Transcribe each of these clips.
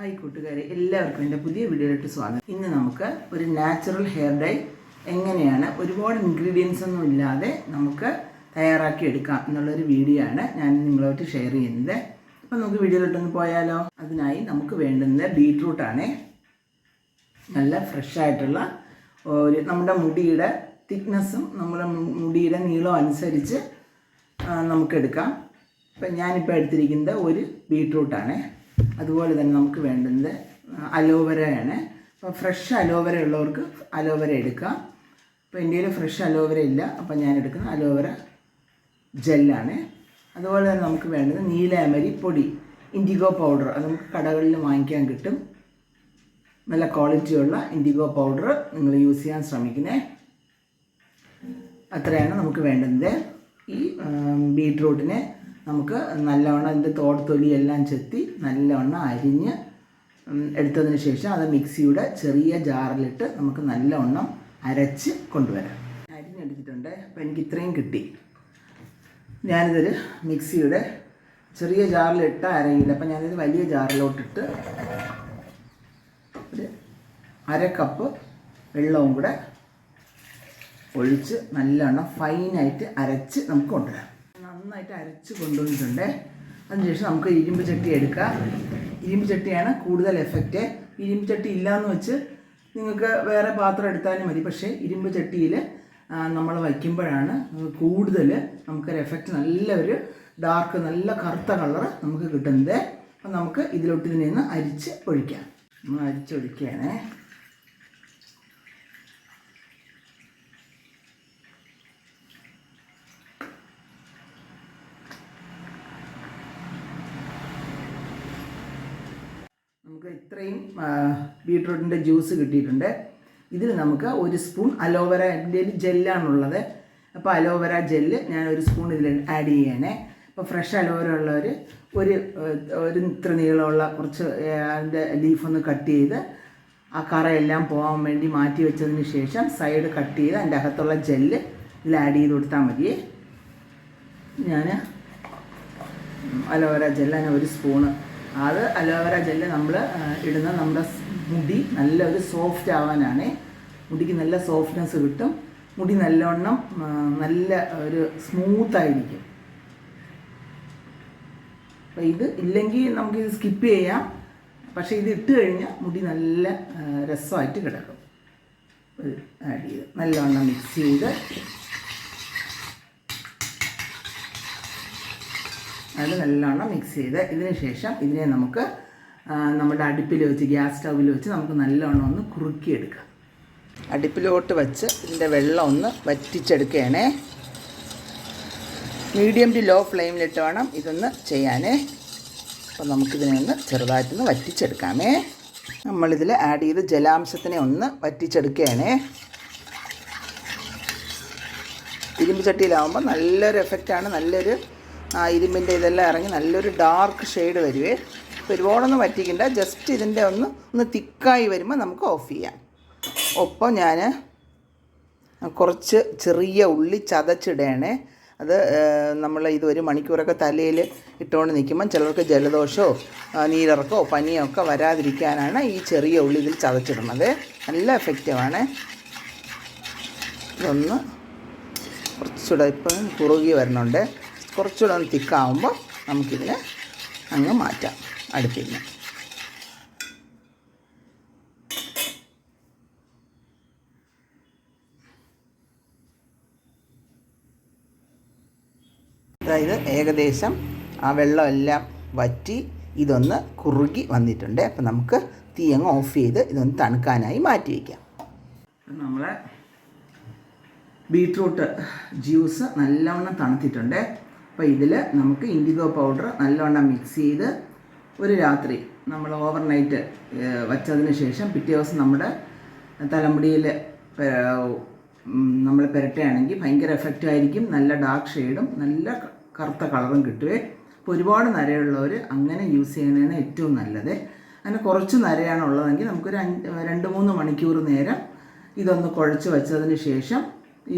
Hi കൂട്ടുകാരെ, എല്ലാവർക്കും എൻ്റെ പുതിയ വീഡിയോയിലോട്ട് സ്വാഗതം. ഇന്ന് നമുക്ക് ഒരു നാച്ചുറൽ ഹെയർ ഡൈ എങ്ങനെയാണ് ഒരുപാട് ഇൻഗ്രീഡിയൻസ് ഒന്നും ഇല്ലാതെ നമുക്ക് തയ്യാറാക്കി എടുക്കാം എന്നുള്ളൊരു വീഡിയോ ആണ് ഞാൻ നിങ്ങളോട്ട് ഷെയർ ചെയ്യുന്നത്. അപ്പോൾ നമുക്ക് വീഡിയോയിലോട്ടൊന്ന് പോയാലോ. അതിനായി നമുക്ക് വേണ്ടുന്നത് ബീട്രൂട്ടാണ്. നല്ല ഫ്രഷ് ആയിട്ടുള്ള നമ്മുടെ മുടിയുടെ തിക്നെസ്സും നമ്മുടെ മുടിയുടെ നീളവും അനുസരിച്ച് നമുക്കെടുക്കാം. ഇപ്പം ഞാനിപ്പോൾ എടുത്തിരിക്കുന്നത് ഒരു ബീട്രൂട്ടാണ്. അതുപോലെ തന്നെ നമുക്ക് വേണ്ടുന്നത് അലോവേരയാണ്. അപ്പോൾ ഫ്രഷ് അലോവേര ഉള്ളവർക്ക് അലോവേര എടുക്കാം. അപ്പോൾ എൻ്റെ കയ്യിൽ ഫ്രഷ് അലോവേര ഇല്ല, അപ്പോൾ ഞാൻ എടുക്കുന്ന അലോവേര ജെല്ലാണ്. അതുപോലെ തന്നെ നമുക്ക് വേണ്ടത് നീലാമരി പൊടി, ഇൻഡിഗോ പൗഡർ. അത് നമുക്ക് കടകളിൽ വാങ്ങിക്കാൻ കിട്ടും. നല്ല ക്വാളിറ്റിയുള്ള ഇൻഡിഗോ പൗഡർ നിങ്ങൾ യൂസ് ചെയ്യാൻ ശ്രമിക്കുന്നത്. അത്രയാണ് നമുക്ക് വേണ്ടുന്നത്. ഈ ബീട്രൂട്ടിനെ നമുക്ക് നല്ലവണ്ണം അതിൻ്റെ തോടത്തൊലിയെല്ലാം ചെത്തി നല്ലവണ്ണം അരിഞ്ഞ് എടുത്തതിന് ശേഷം അത് മിക്സിയുടെ ചെറിയ ജാറിലിട്ട് നമുക്ക് നല്ലവണ്ണം അരച്ച് കൊണ്ടുവരാം. അരിഞ്ഞെടുത്തിട്ടുണ്ട്. അപ്പോൾ എനിക്ക് ഇത്രയും കിട്ടി. ഞാനിതൊരു മിക്സിയുടെ ചെറിയ ജാറിലിട്ട് അരയില്ല, അപ്പോൾ ഞാനിത് വലിയ ജാറിലോട്ടിട്ട് ഒരു 1/2 കപ്പ് വെള്ളവും കൂടെ ഒഴിച്ച് നല്ലവണ്ണം ഫൈനായിട്ട് അരച്ച് നമുക്ക് കൊണ്ടുവരാം. നന്നായിട്ട് അരച്ച് കൊണ്ടുവന്നിട്ടുണ്ട്. അതിനുശേഷം നമുക്ക് ഇരുമ്പ് ചട്ടി എടുക്കാം. ഇരുമ്പ് ചട്ടിയാണ് കൂടുതൽ എഫക്റ്റ്. ഇരുമ്പ് ചട്ടി ഇല്ലയെന്ന് വെച്ച് നിങ്ങൾക്ക് വേറെ പാത്രം എടുത്താലും മതി. പക്ഷേ ഇരുമ്പ് ചട്ടിയിൽ നമ്മൾ വയ്ക്കുമ്പോഴാണ് കൂടുതൽ നമുക്കൊരു എഫക്റ്റ്, നല്ലൊരു ഡാർക്ക് നല്ല കറുത്ത കളർ നമുക്ക് കിട്ടുന്നത്. അപ്പം നമുക്ക് ഇതിലോട്ട് ഇതിൽ നിന്ന് അരിച്ച് ഒഴിക്കാം. നമ്മൾ അരിച്ചൊഴിക്കുകയാണേ. നമുക്ക് ഇത്രയും ബീട്രൂട്ടിൻ്റെ ജ്യൂസ് കിട്ടിയിട്ടുണ്ട്. ഇതിൽ നമുക്ക് 1 സ്പൂൺ അലോവേര, എൻ്റെ ജെല്ലാണുള്ളത്. അപ്പോൾ അലോവേര ജെല്ല് ഞാൻ 1 സ്പൂൺ ഇതിൽ ആഡ് ചെയ്യണേ. അപ്പോൾ ഫ്രഷ് അലോവേര ഉള്ളവർ ഒരു ഇത്ര നീളമുള്ള കുറച്ച് അതിൻ്റെ ലീഫൊന്ന് കട്ട് ചെയ്ത് ആ കറയെല്ലാം പോകാൻ വേണ്ടി മാറ്റി വെച്ചതിന് ശേഷം സൈഡ് കട്ട് ചെയ്ത് അതിൻ്റെ അകത്തുള്ള ജെല്ല് ഇതിൽ ആഡ് ചെയ്ത് കൊടുത്താൽ മതി. ഞാൻ അലോവേര ജെല്ല് 1 സ്പൂണ്. അത് അലോവേര ജെല്ല് നമ്മൾ ഇടുന്ന നമ്മുടെ മുടി നല്ലൊരു സോഫ്റ്റ് ആവാനാണ്. മുടിക്ക് നല്ല സോഫ്റ്റ്നെസ് കിട്ടും. മുടി നല്ലവണ്ണം നല്ല ഒരു സ്മൂത്തായിരിക്കും. അപ്പോൾ ഇത് ഇല്ലെങ്കിൽ നമുക്കിത് സ്കിപ്പ് ചെയ്യാം. പക്ഷേ ഇത് ഇട്ട് കഴിഞ്ഞാൽ മുടി നല്ല രസമായിട്ട് കിടക്കും. ആഡ് ചെയ്ത് നല്ലവണ്ണം മിക്സ് ചെയ്ത് അത് നല്ലവണ്ണം മിക്സ് ചെയ്ത് ഇതിന് ശേഷം ഇതിനെ നമുക്ക് നമ്മുടെ അടുപ്പിൽ വെച്ച്, ഗ്യാസ് സ്റ്റൗവിൽ വെച്ച് നമുക്ക് നല്ലവണ്ണം ഒന്ന് കുറുക്കിയെടുക്കാം. അടുപ്പിലോട്ട് വെച്ച് ഇതിൻ്റെ വെള്ളം ഒന്ന് വറ്റിച്ചെടുക്കുകയാണേ. മീഡിയം ടു ലോ ഫ്ലെയിമിലിട്ട് വേണം ഇതൊന്ന് ചെയ്യാനേ. അപ്പോൾ നമുക്കിതിനെ ഒന്ന് ചെറുതായിട്ടൊന്ന് വറ്റിച്ചെടുക്കാമേ. നമ്മളിതിൽ ആഡ് ചെയ്ത് ജലാംശത്തിനെ ഒന്ന് വറ്റിച്ചെടുക്കുകയാണേ. ഇരുമ്പ് ചട്ടിയിലാവുമ്പോൾ നല്ലൊരു എഫക്റ്റാണ്. നല്ലൊരു ഇരുമ്പിൻ്റെ ഇതെല്ലാം ഇറങ്ങി നല്ലൊരു ഡാർക്ക് ഷെയ്ഡ് വരുവേ. അപ്പോൾ ഒരുപാടൊന്നും വറ്റിക്കണ്ട. ജസ്റ്റ് ഇതിൻ്റെ ഒന്ന് തിക്കായി വരുമ്പോൾ നമുക്ക് ഓഫ് ചെയ്യാം. ഒപ്പം ഞാൻ കുറച്ച് ചെറിയ ഉള്ളി ചതച്ചിടണേ. അത് നമ്മൾ ഇത് 1 മണിക്കൂറൊക്കെ തലയിൽ ഇട്ടുകൊണ്ട് നിൽക്കുമ്പം ചിലർക്ക് ജലദോഷമോ നീരിറക്കോ പനിയോ ഒക്കെ വരാതിരിക്കാനാണ് ഈ ചെറിയ ഉള്ളി ഇതിൽ ചതച്ചിടുന്നത്. നല്ല എഫക്റ്റീവാണ്. ഇതൊന്ന് കുറച്ചുകൂടെ ഇപ്പം കുറുകി വരുന്നുണ്ട്. കുറച്ചുകൂടെ ഒന്ന് തിക്കാവുമ്പോൾ നമുക്കിതിനെ അങ്ങ് മാറ്റാം അടുപ്പിൽ നിന്ന്. അതായത് ഏകദേശം ആ വെള്ളമെല്ലാം വറ്റി ഇതൊന്ന് കുറുകി വന്നിട്ടുണ്ട്. അപ്പം നമുക്ക് തീ അങ്ങ് ഓഫ് ചെയ്ത് ഇതൊന്ന് തണുക്കാനായി മാറ്റി വയ്ക്കാം. നമ്മളെ ബീട്രൂട്ട് ജ്യൂസ് നല്ലവണ്ണം തണുത്തിട്ടുണ്ട്. അപ്പോൾ ഇതിൽ നമുക്ക് ഇൻഡിഗോ പൗഡർ നല്ലവണ്ണം മിക്സ് ചെയ്ത് ഒരു രാത്രി നമ്മൾ ഓവർനൈറ്റ് വച്ചതിന് ശേഷം പിറ്റേ ദിവസം നമ്മുടെ തലമുടിയിൽ നമ്മൾ പുരട്ടുകയാണെങ്കിൽ ഭയങ്കര എഫക്റ്റായിരിക്കും. നല്ല ഡാർക്ക് ഷെയ്ഡും നല്ല കറുത്ത കളറും കിട്ടുവേ. അപ്പോൾ ഒരുപാട് നരയുള്ളവർ അങ്ങനെ യൂസ് ചെയ്യുന്നതാണ് ഏറ്റവും നല്ലത്. അങ്ങനെ കുറച്ച് നരയാണുള്ളതെങ്കിൽ നമുക്കൊരു 2-3 മണിക്കൂർ നേരം ഇതൊന്ന് കുഴച്ച് വെച്ചതിന് ശേഷം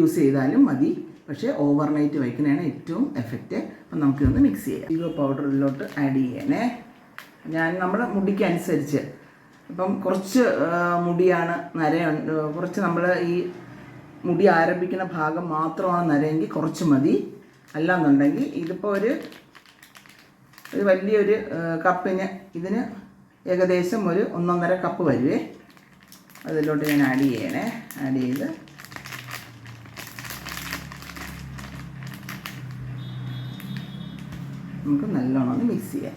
യൂസ് ചെയ്താലും മതി. പക്ഷേ ഓവർനൈറ്റ് വയ്ക്കുന്നതാണ് ഏറ്റവും എഫക്റ്റ്. അപ്പം നമുക്കിതൊന്ന് മിക്സ് ചെയ്യാം. ഇൻഡിഗോ പൗഡറിലോട്ട് ആഡ് ചെയ്യണേ. നമ്മുടെ മുടിക്ക് അനുസരിച്ച് ഇപ്പം കുറച്ച് മുടിയാണ് നരയുണ്ട്, കുറച്ച് നമ്മൾ ഈ മുടി ആരംഭിക്കുന്ന ഭാഗം മാത്രമാണ് നരയെങ്കിൽ കുറച്ച് മതി. അല്ലാന്നുണ്ടെങ്കിൽ ഇതിപ്പോൾ ഒരു വലിയൊരു കപ്പിന് ഇതിന് ഏകദേശം ഒരു 1.5 കപ്പ് വരുവേ. അതിലോട്ട് ഞാൻ ആഡ് ചെയ്ത് നമുക്ക് നല്ലോണം ഒന്ന് മിക്സ് ചെയ്യാം.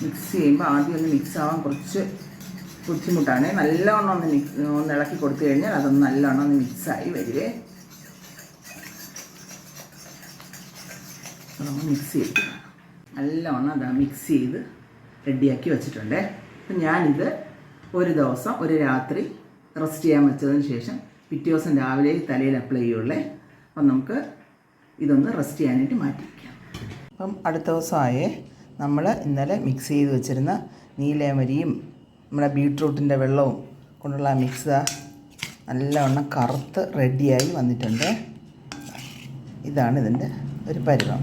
മിക്സ് ചെയ്യുമ്പോൾ ആദ്യം ഒന്ന് മിക്സ് ആവാൻ കുറച്ച് ബുദ്ധിമുട്ടാണ്. നല്ലോണം ഒന്ന് ഇളക്കി കൊടുത്തു കഴിഞ്ഞാൽ അതൊന്ന് നല്ലോണം ഒന്ന് മിക്സായി വരുവേ. അതൊന്ന് മിക്സ് ചെയ്ത് നല്ലോണം അതാ മിക്സ് ചെയ്ത് റെഡിയാക്കി വെച്ചിട്ടുണ്ട്. അപ്പം ഞാനിത് ഒരു ദിവസം ഒരു രാത്രി റെസ്റ്റ് ചെയ്യാൻ വെച്ചതിന് ശേഷം പിറ്റേ ദിവസം രാവിലെ തലയിൽ അപ്ലൈ ചെയ്യുള്ളേ. അപ്പം നമുക്ക് ഇതൊന്ന് റെസ്റ്റ് ചെയ്യാനായിട്ട് മാറ്റി വയ്ക്കാം. അപ്പം അടുത്ത ദിവസമായേ നമ്മൾ ഇന്നലെ മിക്സ് ചെയ്ത് വെച്ചിരുന്ന നീലയമരിയും നമ്മുടെ ബീട്രൂട്ടിൻ്റെ വെള്ളവും കൊണ്ടുള്ള മിക്സ് നല്ലവണ്ണം കറുത്ത് റെഡിയായി വന്നിട്ടുണ്ട്. ഇതാണ് ഇതിൻ്റെ ഒരു പരുവം.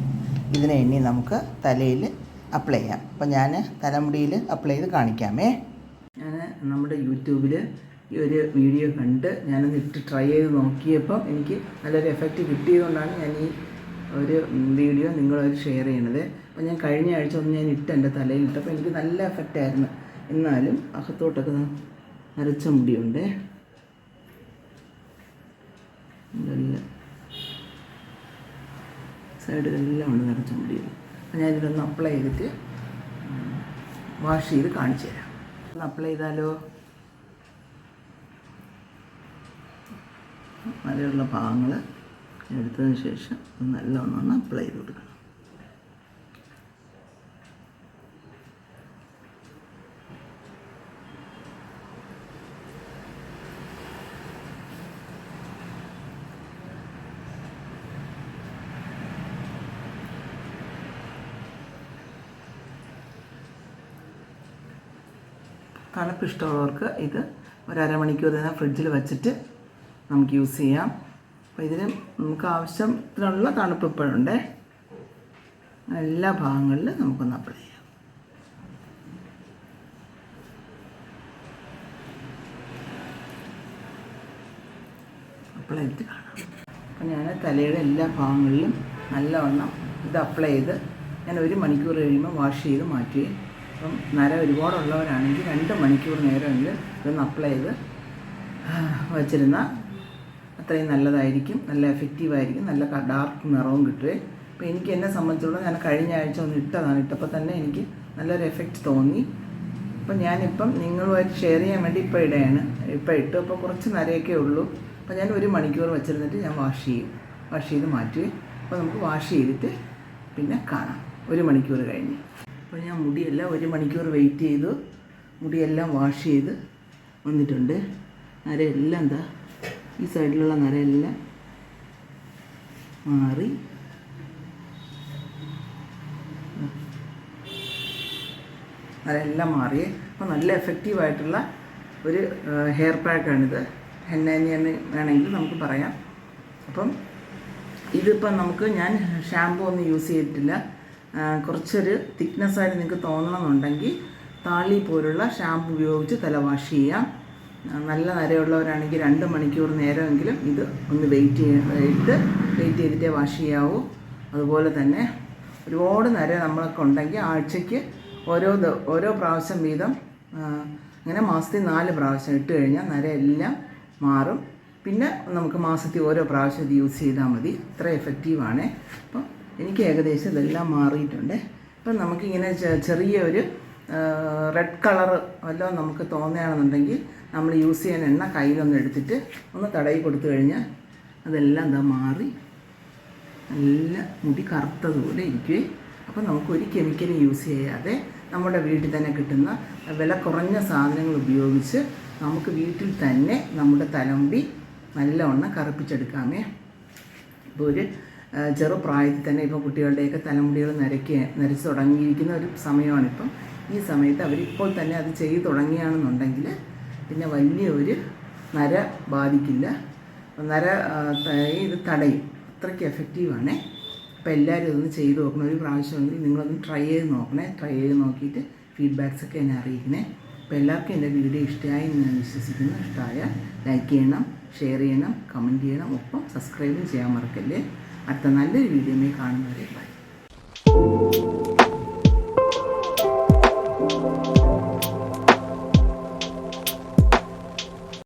ഇതിനെ ഇനി നമുക്ക് തലയിൽ അപ്ലൈ ചെയ്യാം. അപ്പം ഞാൻ തലമുടിയിൽ അപ്ലൈ ചെയ്ത് കാണിക്കാമേ. ഞാൻ നമ്മുടെ യൂട്യൂബിൽ ഈ ഒരു വീഡിയോ കണ്ട് ഞാനൊന്ന് ഇട്ട് ട്രൈ ചെയ്ത് നോക്കിയപ്പം എനിക്ക് നല്ലൊരു എഫക്റ്റ് കിട്ടിയതുകൊണ്ടാണ് ഞാൻ ഈ ഒരു വീഡിയോ നിങ്ങളൊരു ഷെയർ ചെയ്യണത്. അപ്പോൾ ഞാൻ കഴിഞ്ഞ ആഴ്ച ഒന്ന് ഞാൻ എൻ്റെ തലയിൽ ഇട്ടപ്പോൾ എനിക്ക് നല്ല എഫക്റ്റായിരുന്നു. എന്നാലും അകത്തോട്ടൊക്കെ നരച്ച മുടിയുണ്ട്. സൈഡിലെല്ലാം ഉണ്ട് നരച്ച മുടിയുണ്ട്. അപ്പോൾ ഞാനിതൊന്ന് അപ്ലൈ ചെയ്തിട്ട് വാഷ് ചെയ്ത് കാണിച്ചു തരാം. ഒന്ന് അപ്ലൈ ചെയ്താലോ? നല്ലയുള്ള ഭാഗങ്ങൾ എടുത്തതിന് ശേഷം നല്ലോണം ഒന്ന് അപ്ലൈ ചെയ്ത് കൊടുക്കണം. തണുപ്പ് ഇഷ്ടമുള്ളവർക്ക് ഇത് ഒരു അരമണിക്കൂർ തന്നെ ഫ്രിഡ്ജിൽ വെച്ചിട്ട് നമുക്ക് യൂസ് ചെയ്യാം. അപ്പോൾ ഇതിന് നമുക്ക് ആവശ്യത്തിനുള്ള തണുപ്പ് ഇപ്പോഴുണ്ട്. എല്ലാ ഭാഗങ്ങളിലും നമുക്കൊന്ന് അപ്ലൈ ചെയ്യാം. അപ്ലൈ ചെയ്തിട്ട് കാണാം. അപ്പോൾ ഞാൻ തലയുടെ എല്ലാ ഭാഗങ്ങളിലും നല്ലവണ്ണം ഇത് അപ്ലൈ ചെയ്ത് ഞാൻ 1 മണിക്കൂർ കഴിയുമ്പോൾ വാഷ് ചെയ്ത് മാറ്റുകയും, അപ്പം നര ഒരുപാടുള്ളവരാണെങ്കിൽ 2 മണിക്കൂർ നേരമെങ്കിലും ഇതൊന്ന് അപ്ലൈ ചെയ്ത് വച്ചിരുന്ന അത്രയും നല്ലതായിരിക്കും. നല്ല എഫക്റ്റീവായിരിക്കും. നല്ല ഡാർക്ക് നിറവും കിട്ടുവേ. അപ്പോൾ എനിക്ക് എന്നെ സംബന്ധിച്ചിടത്തോളം ഞാൻ കഴിഞ്ഞ ആഴ്ച ഒന്ന് ഇട്ടതാണ്. ഇട്ടപ്പോൾ തന്നെ എനിക്ക് നല്ലൊരു എഫക്റ്റ് തോന്നി. അപ്പം ഞാനിപ്പം നിങ്ങളുമായിട്ട് ഷെയർ ചെയ്യാൻ വേണ്ടി ഇപ്പോൾ ഇട്ടു. അപ്പോൾ കുറച്ച് നരയൊക്കെ ഉള്ളൂ. അപ്പോൾ ഞാൻ 1 മണിക്കൂർ വെച്ചിരുന്നിട്ട് ഞാൻ വാഷ് ചെയ്ത് മാറ്റുവേ. അപ്പോൾ നമുക്ക് വാഷ് ചെയ്തിട്ട് പിന്നെ കാണാം 1 മണിക്കൂർ കഴിഞ്ഞ്. അപ്പോൾ ഞാൻ മുടിയെല്ലാം 1 മണിക്കൂർ വെയിറ്റ് ചെയ്തു. മുടിയെല്ലാം വാഷ് ചെയ്ത് വന്നിട്ടുണ്ട്. നരയെല്ലാം എന്താ ഈ സൈഡിലുള്ള നരയെല്ലാം മാറി. നരയെല്ലാം മാറിയേ. അപ്പോൾ നല്ല എഫക്റ്റീവായിട്ടുള്ള ഒരു ഹെയർ പാക്കാണിത്. ഹെന്ന വേണമെങ്കിൽ നമുക്ക് പറയാം. അപ്പം ഇതിപ്പം ഞാൻ ഷാമ്പൂ ഒന്നും യൂസ് ചെയ്തിട്ടില്ല. കുറച്ചൊരു തിക്നെസ്സായിട്ട് നിങ്ങൾക്ക് തോന്നണമെന്നുണ്ടെങ്കിൽ താളി പോലുള്ള ഷാമ്പു ഉപയോഗിച്ച് തല വാഷ് ചെയ്യാം. നല്ല നരയുള്ളവരാണെങ്കിൽ 2 മണിക്കൂർ നേരമെങ്കിലും ഇത് ഒന്ന് വെയിറ്റ് ചെയ്തിട്ടേ വാഷ് ചെയ്യാവൂ. അതുപോലെ തന്നെ ഒരുപാട് നര നമ്മളൊക്കെ ഉണ്ടെങ്കിൽ ആഴ്ചയ്ക്ക് ഓരോ പ്രാവശ്യം വീതം അങ്ങനെ മാസത്തിൽ 4 പ്രാവശ്യം ഇട്ട് കഴിഞ്ഞാൽ നര എല്ലാം മാറും. പിന്നെ നമുക്ക് മാസത്തിൽ ഓരോ പ്രാവശ്യം ഇത് യൂസ് ചെയ്താൽ മതി. അത്ര എഫക്റ്റീവാണ്. അപ്പം എനിക്ക് ഏകദേശം ഇതെല്ലാം മാറിയിട്ടുണ്ട്. ഇപ്പം നമുക്കിങ്ങനെ ചെറിയൊരു റെഡ് കളറ് വല്ലതും നമുക്ക് തോന്നുകയാണെന്നുണ്ടെങ്കിൽ നമ്മൾ യൂസ് ചെയ്യാൻ എണ്ണ കയ്യിലൊന്ന് എടുത്തിട്ട് ഒന്ന് തടവി കൊടുത്തു കഴിഞ്ഞാൽ അതെല്ലാം എന്താ മാറി നല്ല മുടി കറുത്തതുപോലെ ഇരിക്കുകയും. അപ്പം നമുക്കൊരു കെമിക്കലും യൂസ് ചെയ്യാതെ നമ്മുടെ വീട്ടിൽ തന്നെ കിട്ടുന്ന വില കുറഞ്ഞ സാധനങ്ങൾ ഉപയോഗിച്ച് നമുക്ക് വീട്ടിൽ തന്നെ നമ്മുടെ തലമുടി നല്ലവണ്ണം കറുപ്പിച്ചെടുക്കാമേ. ഇപ്പോൾ ഒരു ചെറുപ്രായത്തിൽ തന്നെ ഇപ്പോൾ കുട്ടികളുടെയൊക്കെ തലമുടികൾ നരച്ച് തുടങ്ങിയിരിക്കുന്ന ഒരു സമയമാണിപ്പം. ഈ സമയത്ത് അവരിപ്പോൾ തന്നെ അത് ചെയ്ത് തുടങ്ങിയാണെന്നുണ്ടെങ്കിൽ പിന്നെ വലിയൊരു നര ബാധിക്കില്ല. ഇത് തടയും. അത്രയ്ക്ക് എഫക്റ്റീവാണേ. അപ്പോൾ എല്ലാവരും ഇതൊന്ന് ചെയ്ത് നോക്കണം. ഒരു പ്രാവശ്യമെങ്കിൽ നിങ്ങളൊന്ന് ട്രൈ ചെയ്ത് നോക്കണേ. ട്രൈ ചെയ്ത് നോക്കിയിട്ട് ഫീഡ്ബാക്സൊക്കെ എന്നെ അറിയിക്കണേ. അപ്പോൾ എല്ലാവർക്കും എൻ്റെ വീഡിയോ ഇഷ്ടമായി എന്ന് ഞാൻ വിശ്വസിക്കുന്നു. ഇഷ്ടമായാൽ ലൈക്ക് ചെയ്യണം, ഷെയർ ചെയ്യണം, കമൻറ്റ് ചെയ്യണം, ഒപ്പം സബ്സ്ക്രൈബും ചെയ്യാൻ മറക്കല്ലേ. അടുത്ത നല്ലൊരു വീഡിയോയിൽ കാണുന്നവരെ ബൈ.